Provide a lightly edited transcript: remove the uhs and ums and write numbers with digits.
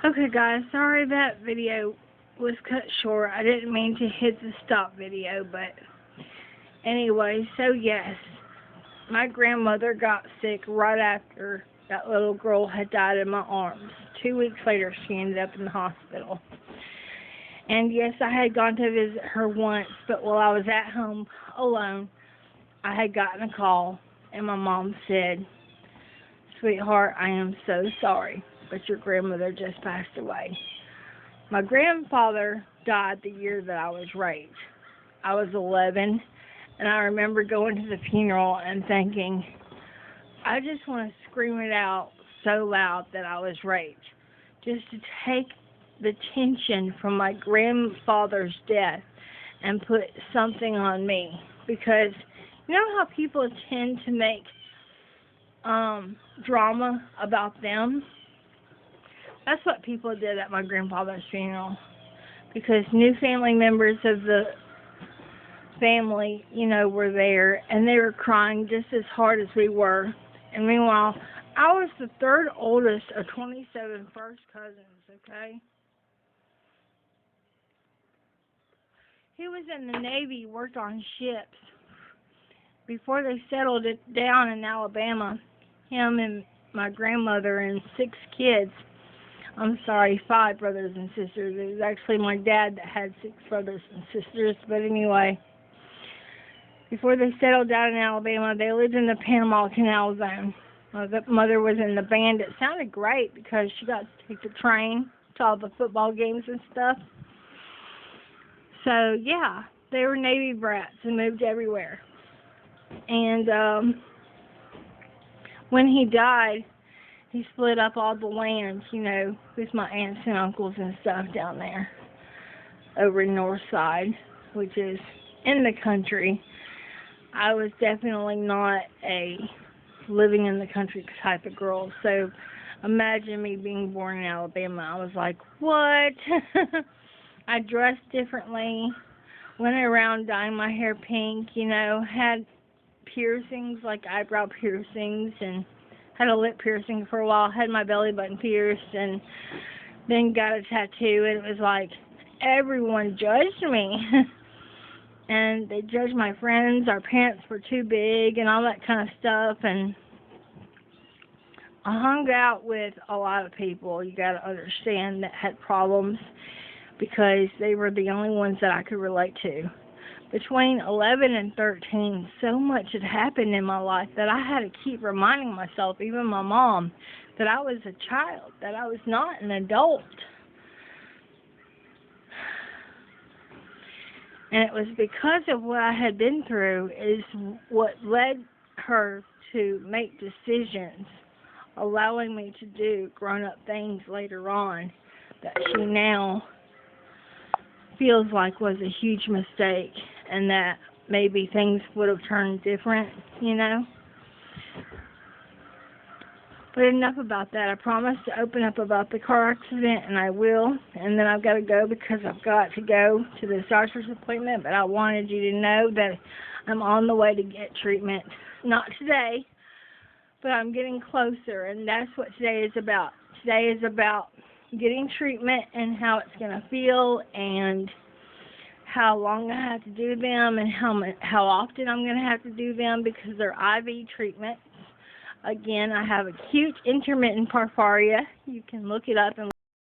Okay guys, sorry that video was cut short. I didn't mean to hit the stop video, but anyway, so yes, my grandmother got sick right after that little girl had died in my arms. 2 weeks later, she ended up in the hospital. And yes, I had gone to visit her once, but while I was at home alone, I had gotten a call, and my mom said, "Sweetheart, I am so sorry, but your grandmother just passed away." My grandfather died the year that I was raped. I was 11, and I remember going to the funeral and thinking, I just want to scream it out so loud that I was raped, just to take the tension from my grandfather's death and put something on me. Because you know how people tend to make drama about them? That's what people did at my grandfather's funeral. Because new family members of the family, were there, and they were crying just as hard as we were. And meanwhile, I was the third oldest of 27 first cousins, okay? He was in the Navy, worked on ships. Before they settled it down in Alabama, him and my grandmother and 6 kids, 5 brothers and sisters. It was actually my dad that had 6 brothers and sisters, but anyway, before they settled down in Alabama, they lived in the Panama Canal Zone. My mother was in the band. It sounded great because she got to take the train to all the football games and stuff. So, yeah, they were Navy brats and moved everywhere. And when he died, he split up all the land, with my aunts and uncles and stuff down there over in North Side, which is in the country. I was definitely not a living in the country type of girl, so imagine me being born in Alabama. I was like, what? I dressed differently, went around dyeing my hair pink, had piercings, like eyebrow piercings, and had a lip piercing for a while, had my belly button pierced, and then got a tattoo, and it was like, everyone judged me. And they judged my friends, our pants were too big, and all that kind of stuff, and I hung out with a lot of people, you gotta understand, that had problems, because they were the only ones that I could relate to. Between 11 and 13, so much had happened in my life that I had to keep reminding myself, even my mom, that I was a child, that I was not an adult. And it was because of what I had been through is what led her to make decisions, allowing me to do grown-up things later on that she now feels like was a huge mistake, and that maybe things would have turned different, But enough about that. I promised to open up about the car accident, and I will. And then I've got to go because I've got to go to this doctor's appointment. But I wanted you to know that I'm on the way to get treatment. Not today, but I'm getting closer, and that's what today is about. Today is about getting treatment and how it's going to feel, and how long I have to do them, and how often I'm going to have to do them, because they're IV treatments. Again, I have acute intermittent porphyria. You can look it up and